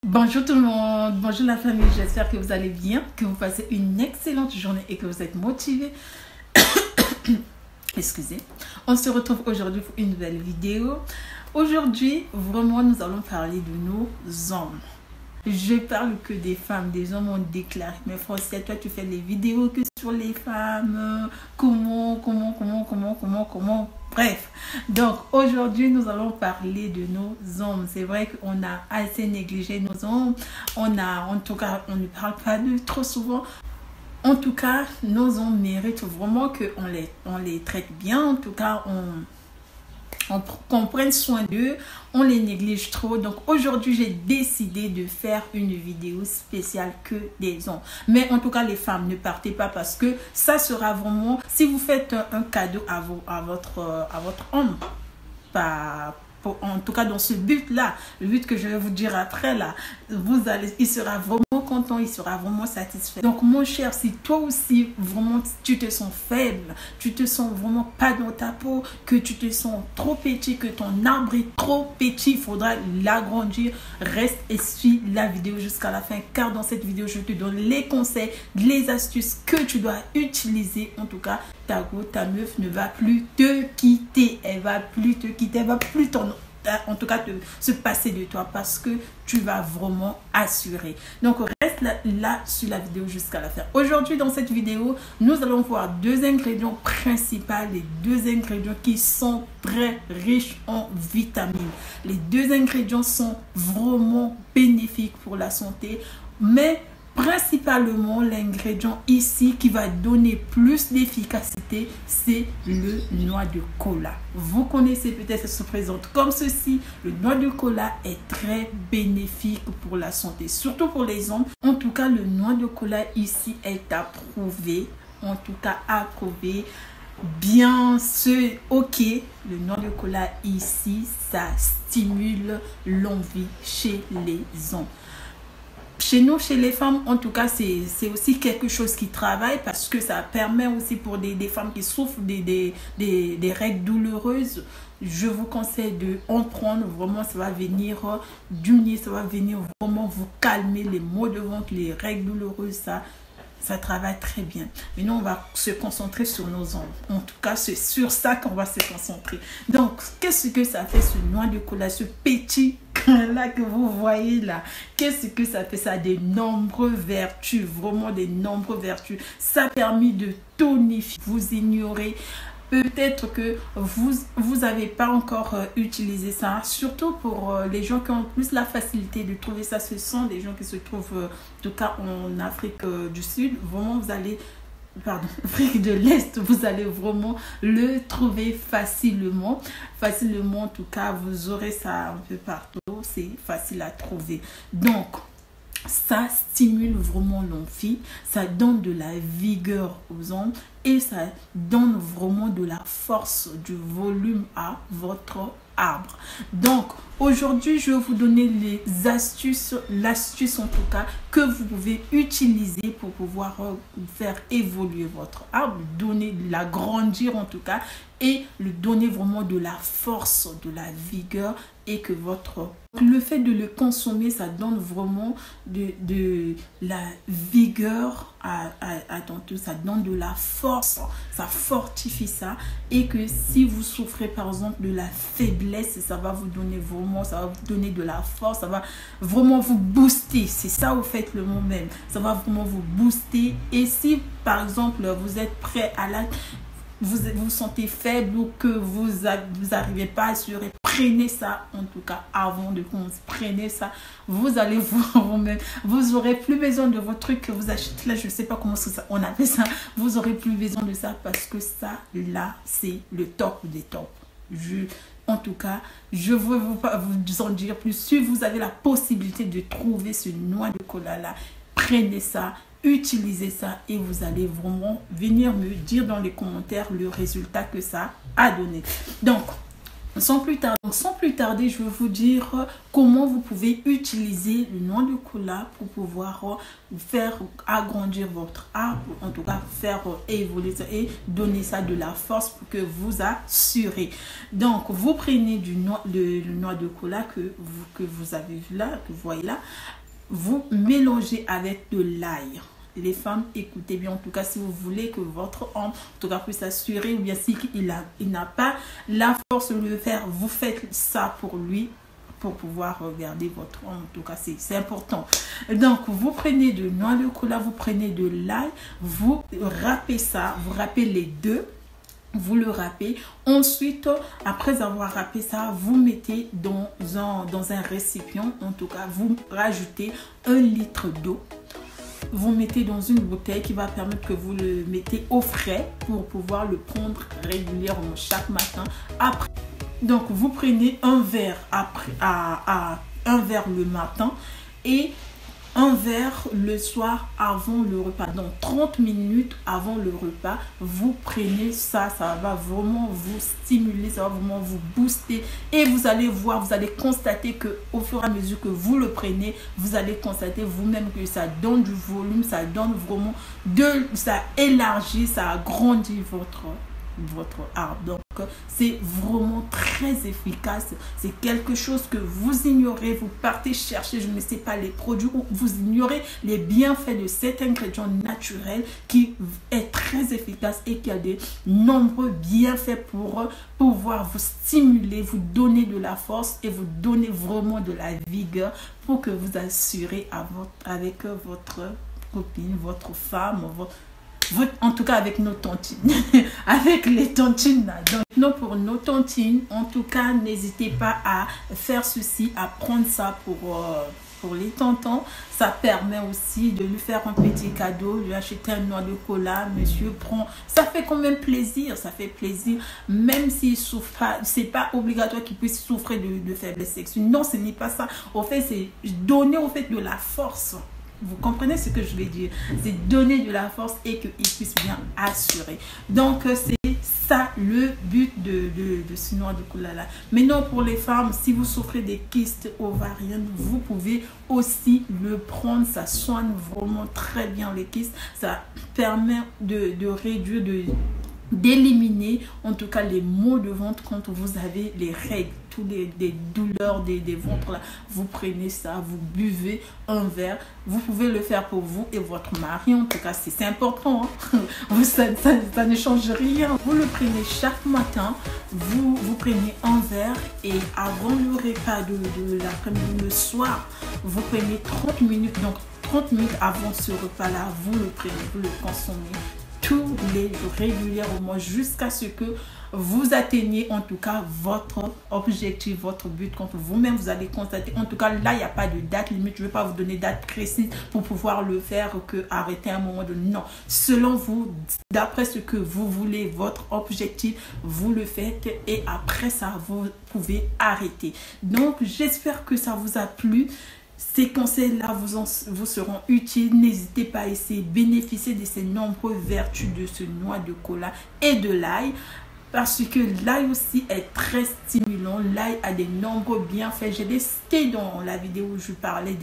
Bonjour tout le monde, bonjour la famille, j'espère que vous allez bien, que vous passez une excellente journée et que vous êtes motivés. Excusez, on se retrouve aujourd'hui pour une nouvelle vidéo. Aujourd'hui, vraiment, nous allons parler de nos hommes. Je parle que des femmes, des hommes ont déclaré, mais Français, toi tu fais des vidéos que sur les femmes, comment, bref. Donc aujourd'hui nous allons parler de nos hommes. C'est vrai qu'on a assez négligé nos hommes, en tout cas on ne parle pas d'eux trop souvent. En tout cas, nos hommes méritent vraiment qu'on les traite bien, en tout cas qu'on prenne soin d'eux, on les néglige trop. Donc aujourd'hui j'ai décidé de faire une vidéo spéciale que des hommes, mais en tout cas les femmes, ne partez pas, parce que ça sera vraiment, si vous faites un cadeau à votre homme, en tout cas dans ce but là, le but que je vais vous dire après là, il sera vraiment content, il sera vraiment satisfait. Donc mon cher, si toi aussi vraiment tu te sens faible, tu te sens vraiment pas dans ta peau, que tu te sens trop petit, que ton arbre est trop petit, il faudra l'agrandir, reste et suis la vidéo jusqu'à la fin, car dans cette vidéo je te donne les conseils, les astuces que tu dois utiliser. En tout cas, ta meuf ne va plus te quitter, elle va plus te quitter, elle va plus en tout cas se passer de toi, parce que tu vas vraiment assurer. Donc reste là sur la vidéo jusqu'à la fin. Aujourd'hui dans cette vidéo, nous allons voir deux ingrédients principaux, les deux ingrédients qui sont très riches en vitamines. Les deux ingrédients sont vraiment bénéfiques pour la santé, mais principalement l'ingrédient ici qui va donner plus d'efficacité, c'est le noix de cola. Vous connaissez peut-être, ça se présente comme ceci. Le noix de cola est très bénéfique pour la santé, surtout pour les hommes. En tout cas, le noix de cola ici est approuvé, en tout cas approuvé. Bien sûr, ok, le noix de cola ici, ça stimule l'envie chez les hommes. Chez nous, chez les femmes, en tout cas, c'est aussi quelque chose qui travaille, parce que ça permet aussi pour des femmes qui souffrent des règles douloureuses. Je vous conseille de en prendre, vraiment ça va venir diminuer, ça va venir vraiment vous calmer les maux de ventre, les règles douloureuses, ça travaille très bien. Maintenant, on va se concentrer sur nos ongles. En tout cas, c'est sur ça qu'on va se concentrer. Donc, qu'est-ce que ça fait, ce noix de cola, ce petit là que vous voyez là? Qu'est-ce que ça fait? Ça a de nombreuses vertus, vraiment de nombreuses vertus. Ça permet de tonifier. Vous ignorez. Peut-être que vous n'avez pas encore utilisé ça, surtout pour les gens qui ont plus la facilité de trouver ça. Ce sont des gens qui se trouvent, en tout cas en Afrique du Sud, vraiment vous allez, Afrique de l'Est, vous allez vraiment le trouver facilement. Facilement, en tout cas, vous aurez ça un peu partout, c'est facile à trouver. Donc, ça stimule vraiment l'envie, ça donne de la vigueur aux hommes et ça donne vraiment de la force, du volume à votre arbre. Donc aujourd'hui je vais vous donner les astuces, l'astuce en tout cas que vous pouvez utiliser pour pouvoir faire évoluer votre arbre, l'agrandir en tout cas, et lui donner vraiment de la force, de la vigueur, et que le fait de le consommer, ça donne vraiment de la vigueur à ton tout, ça donne de la force, ça fortifie ça. Et que si vous souffrez par exemple de la faiblesse, ça va vous donner vraiment, ça va vous donner de la force, ça va vraiment vous booster. C'est ça au fait le mot même, ça va vraiment vous booster. Et si par exemple vous êtes prêt à vous vous sentez faible ou que vous n'arrivez pas à assurer, prenez ça en tout cas avant de commencer. Prenez ça, vous allez voir vous-même, vous aurez plus besoin de vos trucs que vous achetez là, je ne sais pas comment on appelle ça, vous aurez plus besoin de ça, parce que ça là c'est le top des tops. En tout cas, je ne veux pas vous en dire plus. Si vous avez la possibilité de trouver ce noix de cola là, prenez ça, utilisez ça, et vous allez vraiment venir me dire dans les commentaires le résultat que ça a donné. Donc sans plus tarder, Sans plus tarder, je vais vous dire comment vous pouvez utiliser le noix de cola pour pouvoir faire agrandir votre arbre, en tout cas faire évoluer ça et donner ça de la force pour que vous assurez. Donc, vous prenez le noix de cola que vous avez vu là, que vous voyez là, vous mélangez avec de l'ail. Les femmes, écoutez bien, en tout cas, si vous voulez que votre homme, en tout cas, puisse s'assurer, ou bien si il n'a pas la force de le faire, vous faites ça pour lui, pour pouvoir regarder votre homme. En tout cas, c'est important. Donc, vous prenez de noix de cola, vous prenez de l'ail, vous râpez ça, vous râpez les deux. Vous le râpez. Ensuite, après avoir râpé ça, vous mettez dans un récipient. En tout cas, vous rajoutez 1 litre d'eau. Vous mettez dans une bouteille qui va permettre que vous le mettez au frais pour pouvoir le prendre régulièrement chaque matin. Après, donc vous prenez un verre un verre le matin et un verre le soir avant le repas. Donc 30 minutes avant le repas, vous prenez ça, ça va vraiment vous stimuler, ça va vraiment vous booster et vous allez voir, vous allez constater que au fur et à mesure que vous le prenez, vous allez constater vous-même que ça donne du volume, ça donne vraiment ça élargit, ça agrandit votre arbre. Donc c'est vraiment très efficace. C'est quelque chose que vous ignorez, vous partez chercher, je ne sais pas, les produits, ou vous ignorez les bienfaits de cet ingrédient naturel qui est très efficace et qui a de nombreux bienfaits pour pouvoir vous stimuler, vous donner de la force et vous donner vraiment de la vigueur pour que vous assurez avec votre copine, votre femme, en tout cas avec nos tontines, avec les tontines là. Donc non, pour nos tontines, en tout cas, n'hésitez pas à faire ceci, à prendre ça pour les tontons. Ça permet aussi de lui faire un petit cadeau, lui acheter un noix de cola, monsieur prend. Ça fait quand même plaisir, ça fait plaisir, même s'il souffre pas. C'est pas obligatoire qu'il puisse souffrir de faiblesse sexuelle. Non, ce n'est pas ça. Au fait, c'est donner au fait de la force. Vous comprenez ce que je veux dire? C'est donner de la force et qu'il puisse bien assurer. Donc, c'est ça le but de ce noix de cola là. Maintenant, pour les femmes, si vous souffrez des kystes ovariennes, vous pouvez aussi le prendre. Ça soigne vraiment très bien les kystes. Ça permet de réduire, d'éliminer en tout cas les maux de ventre quand vous avez les règles, toutes des douleurs des ventres là. Vous prenez ça, vous buvez un verre. Vous pouvez le faire pour vous et votre mari, en tout cas c'est important, hein. Ça ne change rien. Vous le prenez chaque matin, vous prenez un verre et avant le repas de l'après-midi, le soir, vous prenez 30 minutes. Donc 30 minutes avant ce repas là, vous le prenez, vous le consommez tous les jours, régulièrement, jusqu'à ce que vous atteigniez en tout cas votre objectif, votre but. Quand vous-même vous allez constater, en tout cas là il n'y a pas de date limite, je ne vais pas vous donner date précise pour pouvoir le faire, que arrêter à un moment donné. Non, selon vous, d'après ce que vous voulez, votre objectif, vous le faites et après ça vous pouvez arrêter. Donc j'espère que ça vous a plu. Ces conseils-là vous seront utiles. N'hésitez pas à essayer de bénéficier de ces nombreuses vertus de ce noix de cola et de l'ail. Parce que l'ail aussi est très stimulant. L'ail a de nombreux bienfaits. J'ai listé dans la vidéo où je parlais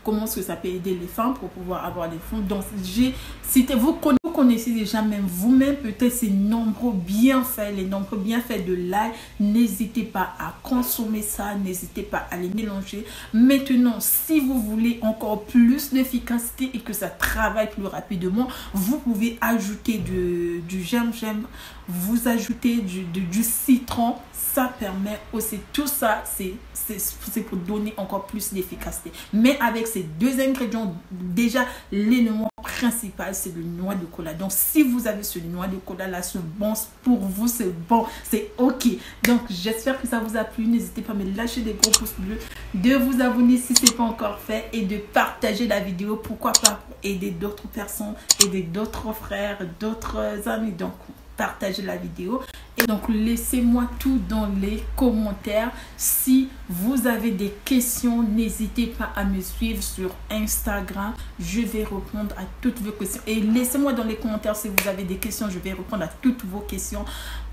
comment est-ce que ça peut aider les femmes pour pouvoir avoir des fonds. Donc, j'ai cité, vous connaissez déjà même vous-même peut-être ces nombreux bienfaits, les nombreux bienfaits de l'ail. N'hésitez pas à consommer ça, n'hésitez pas à les mélanger. Maintenant, si vous voulez encore plus d'efficacité et que ça travaille plus rapidement, vous pouvez ajouter du gingembre, vous ajoutez du citron. Ça permet aussi, tout ça, c'est pour donner encore plus d'efficacité. Mais avec ces deux ingrédients, déjà, l'élément principal, c'est le noix de cola. Donc, si vous avez ce noix de cola là, c'est bon pour vous, c'est bon, c'est ok. Donc, j'espère que ça vous a plu. N'hésitez pas à me lâcher des gros pouces bleus, de vous abonner si ce n'est pas encore fait et de partager la vidéo. Pourquoi pas pour aider d'autres personnes, aider d'autres frères, d'autres amis. Donc, partagez la vidéo et donc laissez-moi tout dans les commentaires. Si vous avez des questions, n'hésitez pas à me suivre sur Instagram, je vais répondre à toutes vos questions et laissez-moi dans les commentaires si vous avez des questions, je vais répondre à toutes vos questions.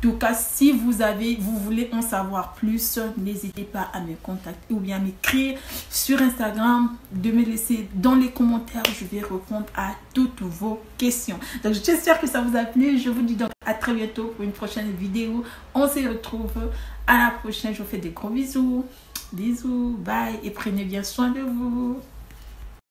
tout cas, si vous voulez en savoir plus, n'hésitez pas à me contacter ou bien à m'écrire sur Instagram, de me laisser dans les commentaires. Je vais répondre à toutes vos questions. Donc, j'espère que ça vous a plu. Je vous dis donc à très bientôt pour une prochaine vidéo. On se retrouve à la prochaine. Je vous fais des gros bisous. Bisous, bye et prenez bien soin de vous.